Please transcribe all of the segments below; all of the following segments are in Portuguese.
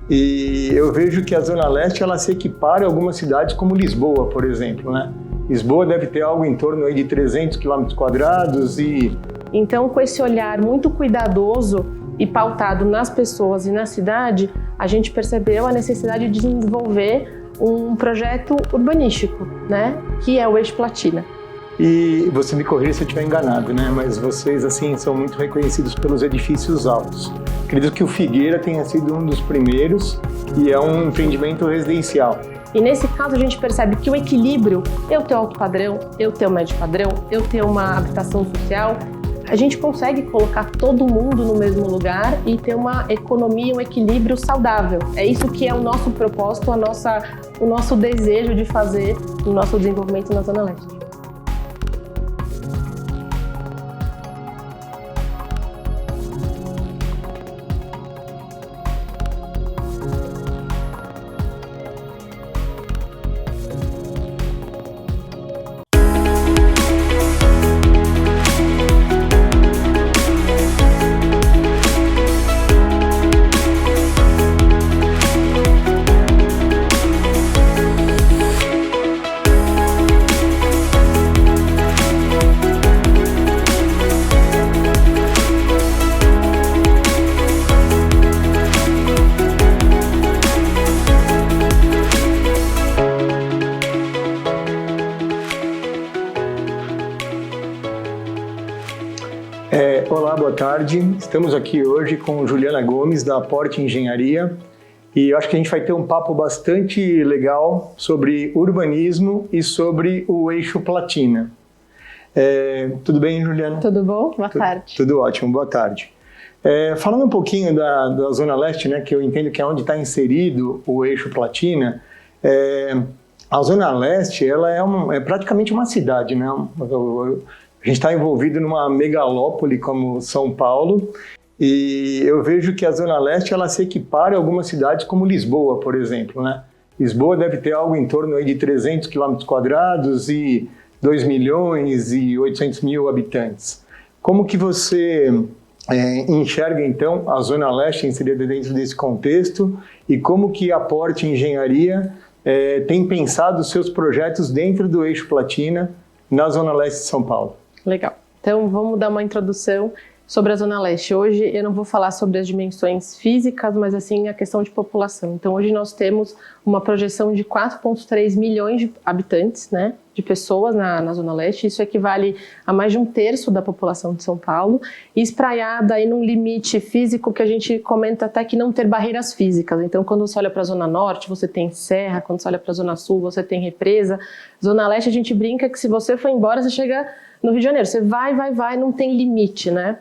E eu vejo que a Zona Leste ela se equipara a algumas cidades como Lisboa, por exemplo, né? Lisboa deve ter algo em torno aí de 300 km² e... Então, com esse olhar muito cuidadoso e pautado nas pessoas e na cidade, a gente percebeu a necessidade de desenvolver um projeto urbanístico, né? Que é o Eixo Platina. E você me corrija se eu estiver enganado, né? Mas vocês, assim, são muito reconhecidos pelos edifícios altos. Acredito que o Figueira tenha sido um dos primeiros e é um empreendimento residencial. E nesse caso a gente percebe que o equilíbrio, eu ter alto padrão, eu ter o médio padrão, eu ter uma habitação social, a gente consegue colocar todo mundo no mesmo lugar e ter uma economia, um equilíbrio saudável. É isso que é o nosso propósito, o nosso desejo de fazer no nosso desenvolvimento na Zona Leste. Olá, boa tarde. Estamos aqui hoje com Juliana Gomes, da Porte Engenharia, e eu acho que a gente vai ter um papo bastante legal sobre urbanismo e sobre o Eixo Platina. Tudo bem, Juliana? Tudo bom? Boa tarde. Tudo ótimo, boa tarde. Falando um pouquinho da Zona Leste, né, que eu entendo que é onde está inserido o Eixo Platina, a Zona Leste ela é praticamente uma cidade, né? A gente está envolvido numa megalópole como São Paulo e eu vejo que a Zona Leste ela se equipara a algumas cidades como Lisboa, por exemplo, né? Lisboa deve ter algo em torno aí de 300 km² e 2.800.000 habitantes. Como que você enxerga, então, a Zona Leste inserida dentro desse contexto e como que a Porte Engenharia tem pensado os seus projetos dentro do Eixo Platina na Zona Leste de São Paulo? Legal. Então, vamos dar uma introdução sobre a Zona Leste. Hoje eu não vou falar sobre as dimensões físicas, mas assim a questão de população. Então, hoje nós temos uma projeção de 4,3 milhões de habitantes, né, de pessoas na Zona Leste. Isso equivale a mais de 1/3 da população de São Paulo, e espraiada aí num limite físico que a gente comenta até que não ter barreiras físicas. Então, quando você olha para a Zona Norte, você tem serra, quando você olha para a Zona Sul, você tem represa. Zona Leste, a gente brinca que se você for embora, você chega no Rio de Janeiro. Você vai, não tem limite, né?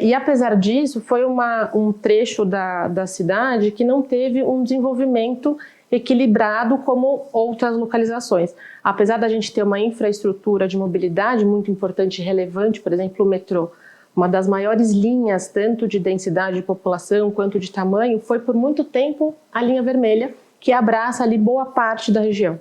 E apesar disso, foi um trecho da cidade que não teve um desenvolvimento equilibrado como outras localizações. Apesar da gente ter uma infraestrutura de mobilidade muito importante e relevante, por exemplo, o metrô, uma das maiores linhas, tanto de densidade de população quanto de tamanho, foi por muito tempo a linha vermelha, que abraça ali boa parte da região.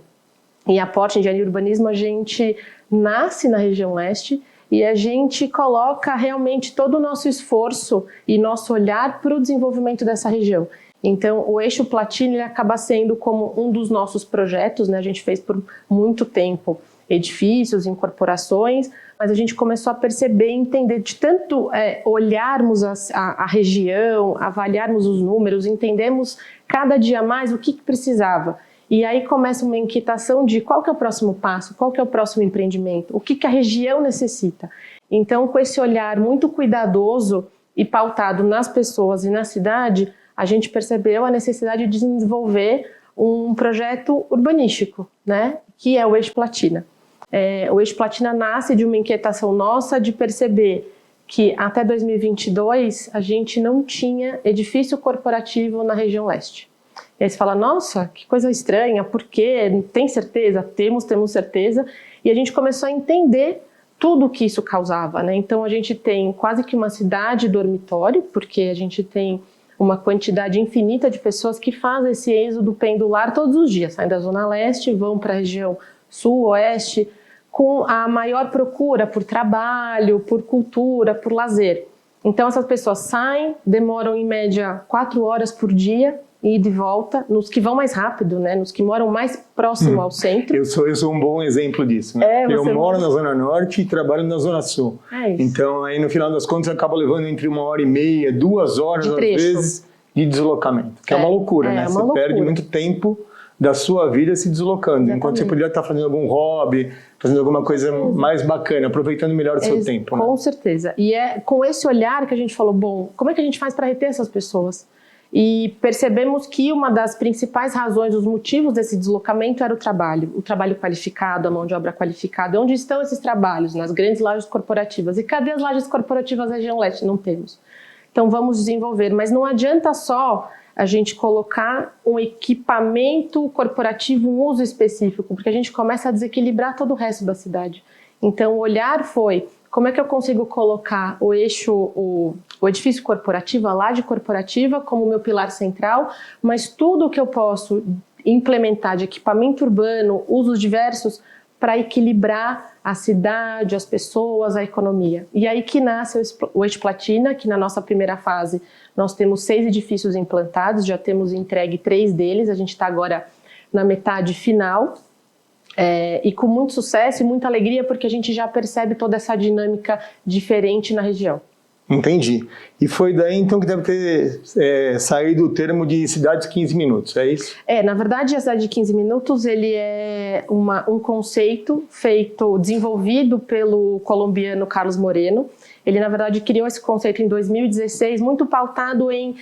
E a Porte Engenharia e Urbanismo, a gente nasce na região leste e a gente coloca realmente todo o nosso esforço e nosso olhar para o desenvolvimento dessa região. Então, o Eixo Platina ele acaba sendo como um dos nossos projetos, né? A gente fez por muito tempo edifícios, incorporações, mas a gente começou a perceber e entender, de tanto olharmos a região, avaliarmos os números, entendemos cada dia mais o que precisava. E aí começa uma inquietação de qual que é o próximo passo, qual que é o próximo empreendimento, o que a região necessita. Então, com esse olhar muito cuidadoso e pautado nas pessoas e na cidade, a gente percebeu a necessidade de desenvolver um projeto urbanístico, né, que é o Eixo Platina. O Eixo Platina nasce de uma inquietação nossa de perceber que até 2022 a gente não tinha edifício corporativo na região leste. E aí você fala, nossa, que coisa estranha, por quê? Tem certeza? Temos certeza. E a gente começou a entender tudo o que isso causava, né? Então a gente tem quase que uma cidade dormitório, porque a gente tem uma quantidade infinita de pessoas que fazem esse êxodo pendular todos os dias. Saem da Zona Leste, vão para a região sul, oeste, com a maior procura por trabalho, por cultura, por lazer. Então essas pessoas saem, demoram em média 4 horas por dia e de volta, nos que vão mais rápido, né? Nos que moram mais próximo ao centro. Eu sou um bom exemplo disso, né? Eu moro na Zona Norte e trabalho na Zona Sul. Então, aí no final das contas, eu acabo levando entre 1h30, 2 horas, às vezes, de deslocamento. Que é uma loucura, né? Você perde muito tempo da sua vida se deslocando, enquanto você poderia estar fazendo algum hobby, fazendo alguma coisa mais bacana, aproveitando melhor o seu tempo. Com certeza. E é com esse olhar que a gente falou, bom, como é que a gente faz para reter essas pessoas? E percebemos que uma das principais razões, os motivos desse deslocamento era o trabalho qualificado, a mão de obra qualificada. Onde estão esses trabalhos? Nas grandes lojas corporativas. E cadê as lojas corporativas da região leste? Não temos. Então vamos desenvolver, mas não adianta só a gente colocar um equipamento corporativo, um uso específico, porque a gente começa a desequilibrar todo o resto da cidade. Então o olhar foi, como é que eu consigo colocar o eixo, o edifício corporativo, a laje corporativa como meu pilar central, mas tudo o que eu posso implementar de equipamento urbano, usos diversos, para equilibrar a cidade, as pessoas, a economia. E aí que nasce o Eixo Platina, que na nossa primeira fase nós temos 6 edifícios implantados, já temos entregue 3 deles, a gente está agora na metade final, e com muito sucesso e muita alegria, porque a gente já percebe toda essa dinâmica diferente na região. Entendi. E foi daí então que deve ter saído o termo de cidade de 15 minutos, é isso? Na verdade a cidade de 15 minutos ele é um conceito desenvolvido pelo colombiano Carlos Moreno. Ele na verdade criou esse conceito em 2016, muito pautado em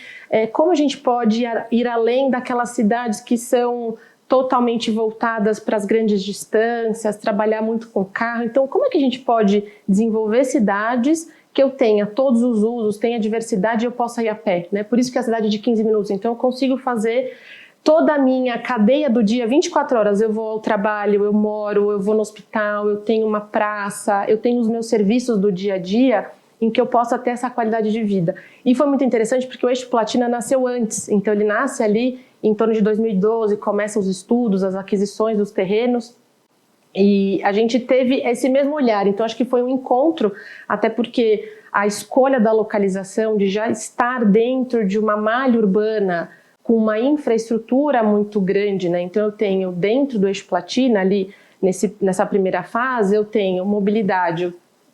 como a gente pode ir além daquelas cidades que são totalmente voltadas para as grandes distâncias, trabalhar muito com carro. Então como é que a gente pode desenvolver cidades que eu tenha todos os usos, tenha diversidade e eu possa ir a pé, né? Por isso que é a cidade de 15 minutos. Então eu consigo fazer toda a minha cadeia do dia, 24 horas. Eu vou ao trabalho, eu moro, eu vou no hospital, eu tenho uma praça, eu tenho os meus serviços do dia a dia em que eu possa ter essa qualidade de vida. E foi muito interessante porque o Eixo Platina nasceu antes. Então ele nasce ali em torno de 2012, começam os estudos, as aquisições dos terrenos. E a gente teve esse mesmo olhar, então acho que foi um encontro, até porque a escolha da localização, de já estar dentro de uma malha urbana com uma infraestrutura muito grande, né? Então eu tenho dentro do Eixo Platina, ali nessa primeira fase, eu tenho mobilidade,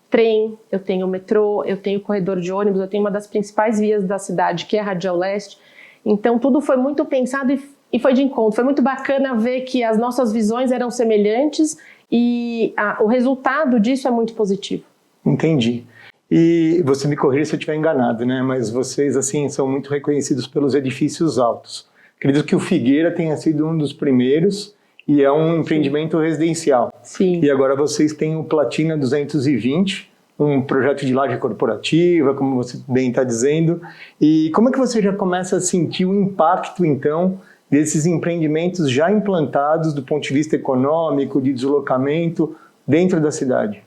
trem, eu tenho metrô, eu tenho corredor de ônibus, eu tenho uma das principais vias da cidade, que é a Radial Leste. Então tudo foi muito pensado e foi de encontro. Foi muito bacana ver que as nossas visões eram semelhantes e o resultado disso é muito positivo. Entendi. E você me corrija se eu estiver enganado, né? Mas vocês, assim, são muito reconhecidos pelos edifícios altos. Acredito que o Figueira tenha sido um dos primeiros e é um empreendimento residencial. Sim. E agora vocês têm o Platina 220, um projeto de laje corporativa, como você bem está dizendo. E como é que você já começa a sentir o impacto, então, desses empreendimentos já implantados do ponto de vista econômico, de deslocamento dentro da cidade?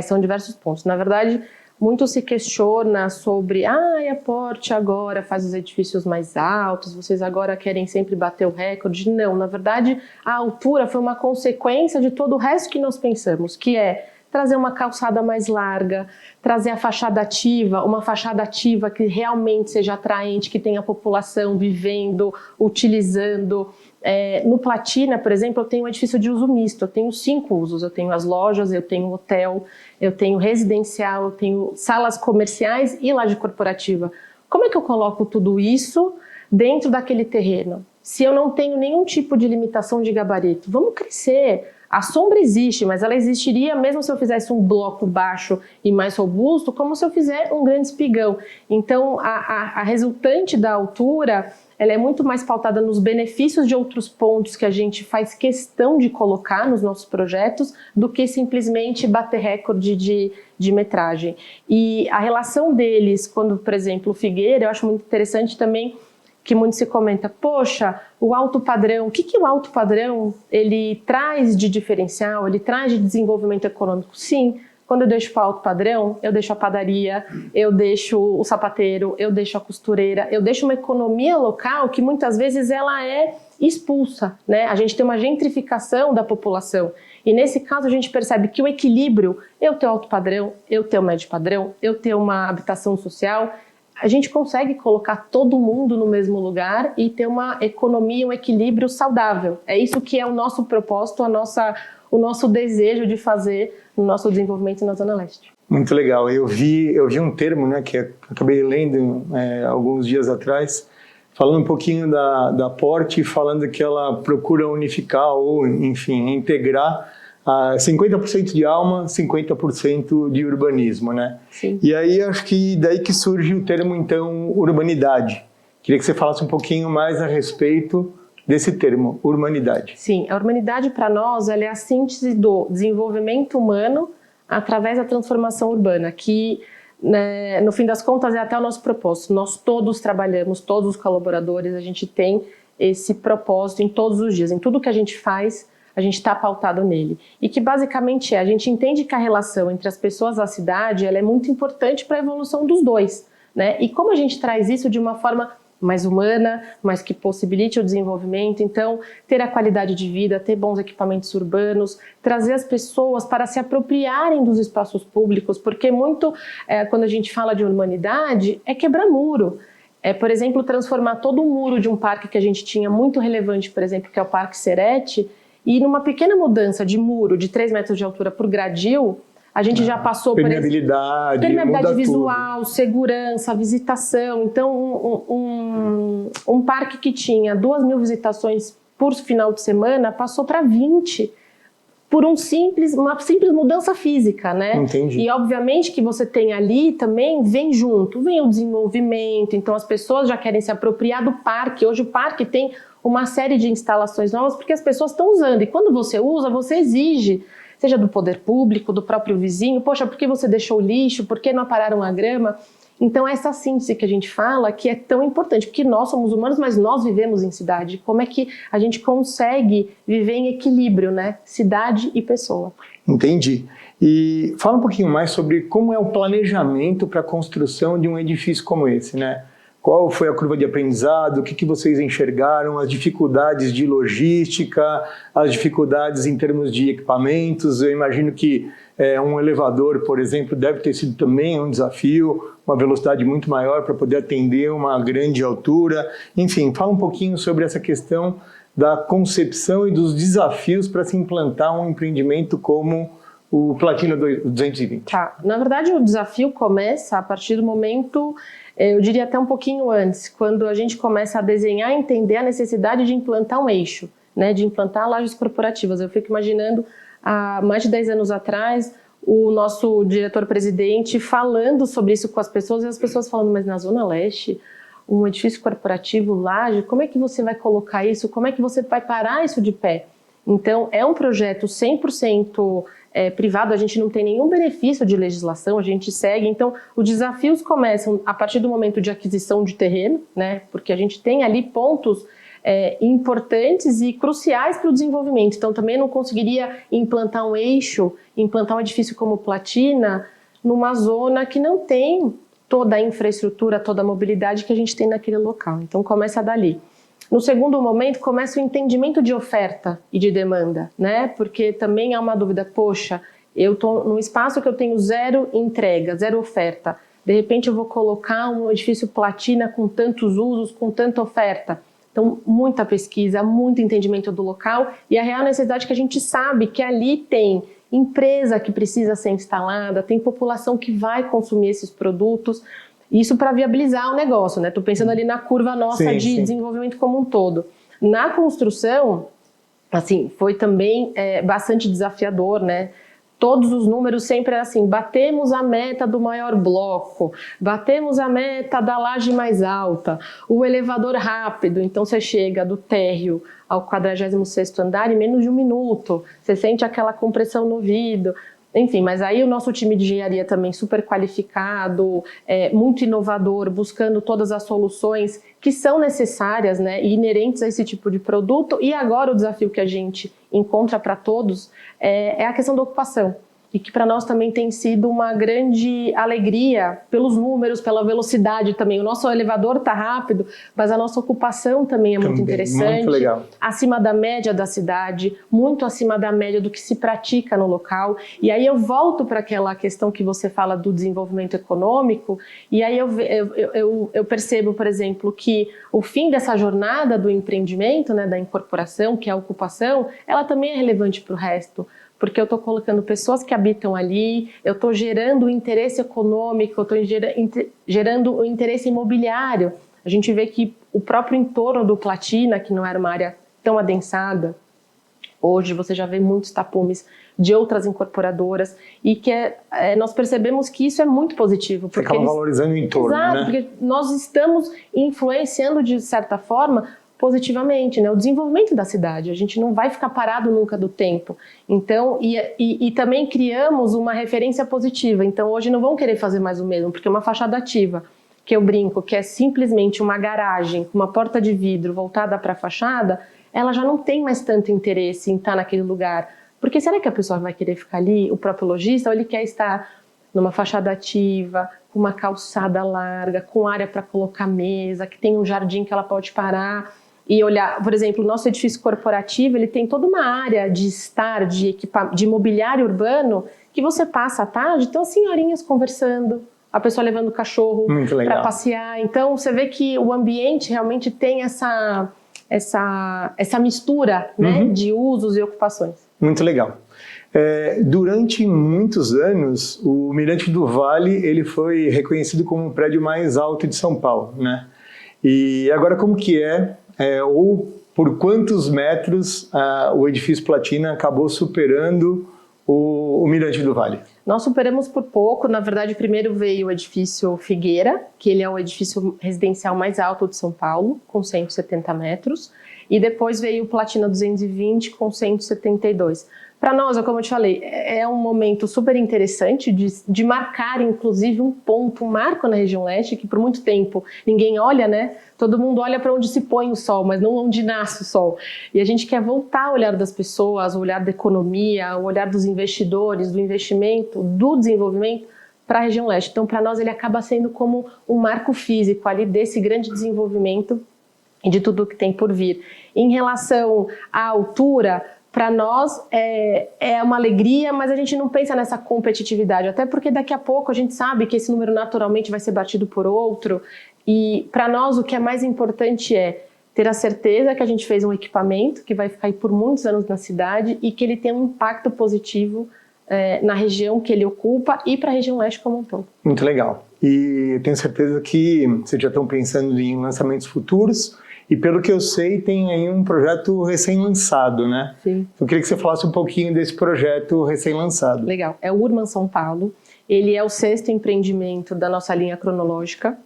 São diversos pontos. Na verdade, muito se questiona sobre a Porte agora faz os edifícios mais altos, vocês agora querem sempre bater o recorde. Não, na verdade, a altura foi uma consequência de todo o resto que nós pensamos, que é trazer uma calçada mais larga, trazer a fachada ativa, uma fachada ativa que realmente seja atraente, que tenha a população vivendo, utilizando. No Platina, por exemplo, eu tenho um edifício de uso misto, eu tenho 5 usos, eu tenho as lojas, eu tenho hotel, eu tenho residencial, eu tenho salas comerciais e laje corporativa. Como é que eu coloco tudo isso dentro daquele terreno? Se eu não tenho nenhum tipo de limitação de gabarito, vamos crescer. A sombra existe, mas ela existiria mesmo se eu fizesse um bloco baixo e mais robusto, como se eu fizer um grande espigão. Então, a resultante da altura, ela é muito mais pautada nos benefícios de outros pontos que a gente faz questão de colocar nos nossos projetos do que simplesmente bater recorde de metragem. E a relação deles, quando, por exemplo, o Figueira, eu acho muito interessante também, que muito se comenta, poxa, o alto padrão, o que o alto padrão ele traz de diferencial, ele traz de desenvolvimento econômico? Sim, quando eu deixo para alto padrão, eu deixo a padaria, eu deixo o sapateiro, eu deixo a costureira, eu deixo uma economia local que muitas vezes ela é expulsa, né? A gente tem uma gentrificação da população e nesse caso a gente percebe que o equilíbrio, eu ter alto padrão, eu ter o médio padrão, eu ter uma habitação social, a gente consegue colocar todo mundo no mesmo lugar e ter uma economia, um equilíbrio saudável. É isso que é o nosso propósito, o nosso desejo de fazer no nosso desenvolvimento na Zona Leste. Muito legal. Eu vi um termo, né, que eu acabei lendo alguns dias atrás, falando um pouquinho da Porte, falando que ela procura unificar ou, enfim, integrar 50% de alma, 50% de urbanismo, né? Sim. E aí acho que daí que surge o termo, então, urbanidade. Queria que você falasse um pouquinho mais a respeito desse termo, urbanidade. Sim, a urbanidade para nós ela é a síntese do desenvolvimento humano através da transformação urbana, que, né, no fim das contas, é até o nosso propósito. Nós todos trabalhamos, todos os colaboradores, a gente tem esse propósito em todos os dias, em tudo que a gente faz, a gente está pautado nele. E que basicamente a gente entende que a relação entre as pessoas da cidade ela é muito importante para a evolução dos dois, né? E como a gente traz isso de uma forma mais humana, mas que possibilite o desenvolvimento, então ter a qualidade de vida, ter bons equipamentos urbanos, trazer as pessoas para se apropriarem dos espaços públicos, porque muito, quando a gente fala de urbanidade, é quebrar muro. Por exemplo, transformar todo o muro de um parque que a gente tinha muito relevante, por exemplo, que é o Parque Serete, e numa pequena mudança de muro de 3 metros de altura por gradil, a gente já passou por permeabilidade visual, tudo. Segurança, visitação. Então, um parque que tinha 2.000 visitações por final de semana passou para 20 por uma simples mudança física, né? Entendi. E obviamente que você tem ali também, vem junto, vem o desenvolvimento, então as pessoas já querem se apropriar do parque. Hoje o parque tem uma série de instalações novas porque as pessoas estão usando, e quando você usa, você exige, seja do poder público, do próprio vizinho, poxa, por que você deixou o lixo, por que não apararam a grama? Então essa síntese que a gente fala que é tão importante, porque nós somos humanos, mas nós vivemos em cidade. Como é que a gente consegue viver em equilíbrio, né? Cidade e pessoa. Entendi. E fala um pouquinho mais sobre como é o planejamento para a construção de um edifício como esse, né? Qual foi a curva de aprendizado, o que vocês enxergaram, as dificuldades de logística, as dificuldades em termos de equipamentos. Eu imagino que um elevador, por exemplo, deve ter sido também um desafio, uma velocidade muito maior para poder atender uma grande altura. Enfim, fala um pouquinho sobre essa questão da concepção e dos desafios para se implantar um empreendimento como o Platina 220. Tá. Na verdade, o desafio começa a partir do momento, eu diria até um pouquinho antes, quando a gente começa a desenhar e entender a necessidade de implantar um eixo, né, de implantar lajes corporativas. Eu fico imaginando, há mais de 10 anos atrás, o nosso diretor-presidente falando sobre isso com as pessoas, e as pessoas falando, mas na Zona Leste, um edifício corporativo, laje, como é que você vai colocar isso? Como é que você vai parar isso de pé? Então, é um projeto 100% privado, a gente não tem nenhum benefício de legislação, a gente segue. Então, os desafios começam a partir do momento de aquisição de terreno, né? Porque a gente tem ali pontos importantes e cruciais para o desenvolvimento. Então, também não conseguiria implantar um eixo, implantar um edifício como Platina, numa zona que não tem toda a infraestrutura, toda a mobilidade que a gente tem naquele local. Então, começa dali. No segundo momento, começa o entendimento de oferta e de demanda, né? Porque também há uma dúvida, poxa, eu estou num espaço que eu tenho 0 entrega, 0 oferta. De repente eu vou colocar um edifício Platina com tantos usos, com tanta oferta. Então, muita pesquisa, muito entendimento do local e a real necessidade que a gente sabe que ali tem empresa que precisa ser instalada, tem população que vai consumir esses produtos. Isso para viabilizar o negócio, né? Estou pensando ali na curva nossa de desenvolvimento como um todo. Na construção, assim, foi também bastante desafiador, né? Todos os números sempre eram assim, batemos a meta do maior bloco, batemos a meta da laje mais alta, o elevador rápido, então você chega do térreo ao 46º andar em menos de 1 minuto, você sente aquela compressão no ouvido. Enfim, mas aí o nosso time de engenharia também super qualificado, muito inovador, buscando todas as soluções que são necessárias, né, e inerentes a esse tipo de produto. E agora o desafio que a gente encontra para todos é a questão da ocupação. e que para nós também tem sido uma grande alegria pelos números, pela velocidade também. O nosso elevador está rápido, mas a nossa ocupação também é muito interessante. Muito legal. Acima da média da cidade, muito acima da média do que se pratica no local. E aí eu volto para aquela questão que você fala do desenvolvimento econômico, e aí eu percebo, por exemplo, que o fim dessa jornada do empreendimento, né, da incorporação, que é a ocupação, ela também é relevante para o resto. Porque eu estou colocando pessoas que habitam ali, eu estou gerando o interesse econômico, eu estou gerando o interesse imobiliário. A gente vê que o próprio entorno do Platina, que não era uma área tão adensada, hoje você já vê muitos tapumes de outras incorporadoras e que nós percebemos que isso é muito positivo. Você acaba valorizando o entorno, exato, né? Porque nós estamos influenciando de certa forma positivamente, né? O desenvolvimento da cidade. A gente não vai ficar parado nunca do tempo. Então, e também criamos uma referência positiva. Então, hoje não vão querer fazer mais o mesmo, porque uma fachada ativa, que eu brinco, que é simplesmente uma garagem com uma porta de vidro voltada para a fachada, ela já não tem mais tanto interesse em estar naquele lugar. Porque será que a pessoa vai querer ficar ali, o próprio lojista, ou ele quer estar numa fachada ativa, com uma calçada larga, com área para colocar mesa, que tem um jardim que ela pode parar e olhar. Por exemplo, o nosso edifício corporativo, ele tem toda uma área de estar, de mobiliário urbano, que você passa à tarde, então as senhorinhas conversando, a pessoa levando o cachorro para passear. Então você vê que o ambiente realmente tem essa mistura, né, de usos e ocupações. Muito legal. Durante muitos anos, o Mirante do Vale ele foi reconhecido como o prédio mais alto de São Paulo, né? E agora como que ou por quantos metros o edifício Platina acabou superando o Mirante do Vale? Nós superamos por pouco. Na verdade, primeiro veio o edifício Figueira, que ele é o edifício residencial mais alto de São Paulo, com 170 metros. E depois veio o Platina 220, com 172. Para nós, como eu te falei, é um momento super interessante de marcar, inclusive, um marco na região leste, que por muito tempo ninguém olha, né? Todo mundo olha para onde se põe o sol, mas não onde nasce o sol. E a gente quer voltar o olhar das pessoas, o olhar da economia, o olhar dos investidores, do investimento, do desenvolvimento para a região leste. Então, para nós, ele acaba sendo como um marco físico ali desse grande desenvolvimento e de tudo que tem por vir. Em relação à altura, para nós é uma alegria, mas a gente não pensa nessa competitividade, até porque daqui a pouco a gente sabe que esse número naturalmente vai ser batido por outro, e para nós o que é mais importante é ter a certeza que a gente fez um equipamento que vai ficar aí por muitos anos na cidade e que ele tem um impacto positivo na região que ele ocupa e para a região leste como um todo. Muito legal. E tenho certeza que vocês já estão pensando em lançamentos futuros. E pelo que eu sei, tem aí um projeto recém-lançado, né? Sim. Eu queria que você falasse um pouquinho desse projeto recém-lançado. Legal. É o Urban São Paulo. Ele é o 6º empreendimento da nossa linha cronológica.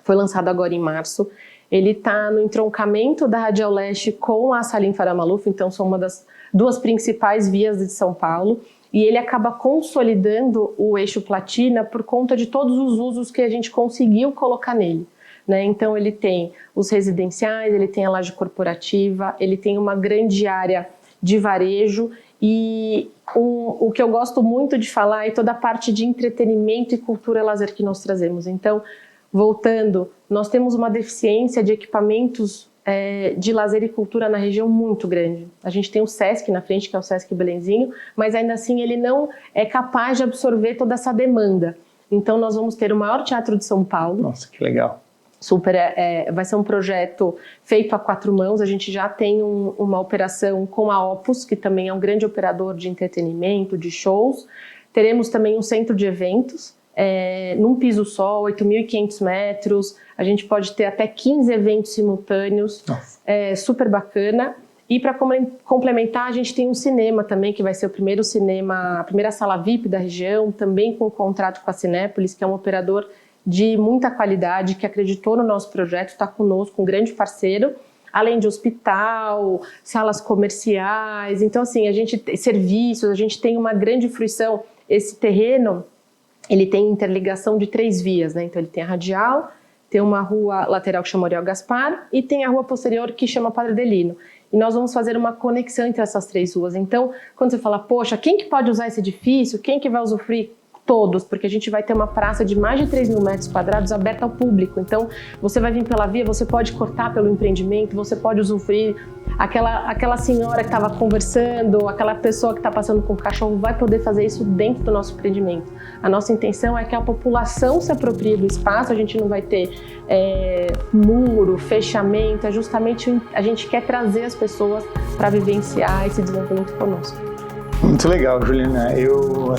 Foi lançado agora em março. Ele está no entroncamento da Radial Leste com a Salim Farah Maluf, então são uma das 2 principais vias de São Paulo. E ele acaba consolidando o eixo Platina por conta de todos os usos que a gente conseguiu colocar nele. Né? Então ele tem os residenciais, ele tem a laje corporativa, ele tem uma grande área de varejo e o que eu gosto muito de falar é toda a parte de entretenimento e cultura e lazer que nós trazemos. Então, voltando, nós temos uma deficiência de equipamentos de lazer e cultura na região muito grande. A gente tem o Sesc na frente, que é o Sesc Belenzinho, mas ainda assim ele não é capaz de absorver toda essa demanda. Então nós vamos ter o maior teatro de São Paulo. Nossa, que legal. Vai ser um projeto feito a 4 mãos. A gente já tem uma operação com a Opus, que também é um grande operador de entretenimento, de shows. Teremos também um centro de eventos, num piso só, 8.500 metros. A gente pode ter até 15 eventos simultâneos, super bacana. E para complementar, a gente tem um cinema também, que vai ser o primeiro cinema, a primeira sala VIP da região, também com contrato com a Cinépolis, que é um operador de muita qualidade, que acreditou no nosso projeto, está conosco, um grande parceiro, além de hospital, salas comerciais, então assim, serviços, a gente tem uma grande fruição. Esse terreno, ele tem interligação de 3 vias, né? Então ele tem a radial, tem uma rua lateral que chama Oriol Gaspar e tem a rua posterior que chama Padre Adelino. e nós vamos fazer uma conexão entre essas 3 ruas. Então, quando você fala, poxa, quem que pode usar esse edifício? Quem que vai usufruir? Todos, porque a gente vai ter uma praça de mais de 3.000 metros quadrados aberta ao público. Então, você vai vir pela via, você pode cortar pelo empreendimento, você pode usufruir. Aquela senhora que estava conversando, aquela pessoa que está passando com o cachorro vai poder fazer isso dentro do nosso empreendimento. A nossa intenção é que a população se aproprie do espaço, a gente não vai ter muro, fechamento, é justamente a gente quer trazer as pessoas para vivenciar esse desenvolvimento conosco. Muito legal, Juliana. Eu,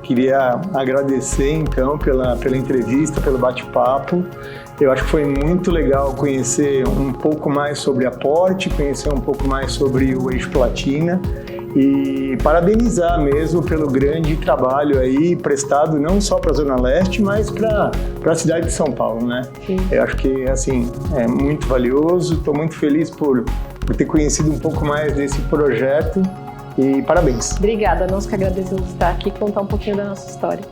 queria agradecer, então, pela entrevista, pelo bate-papo. Eu acho que foi muito legal conhecer um pouco mais sobre a Porte, conhecer um pouco mais sobre o Eixo Platina e parabenizar mesmo pelo grande trabalho aí prestado não só para a Zona Leste, mas para a cidade de São Paulo, né? Sim. Eu acho que, é muito valioso. Estou muito feliz por ter conhecido um pouco mais desse projeto. E parabéns. Obrigada, nós que agradecemos estar aqui e contar um pouquinho da nossa história.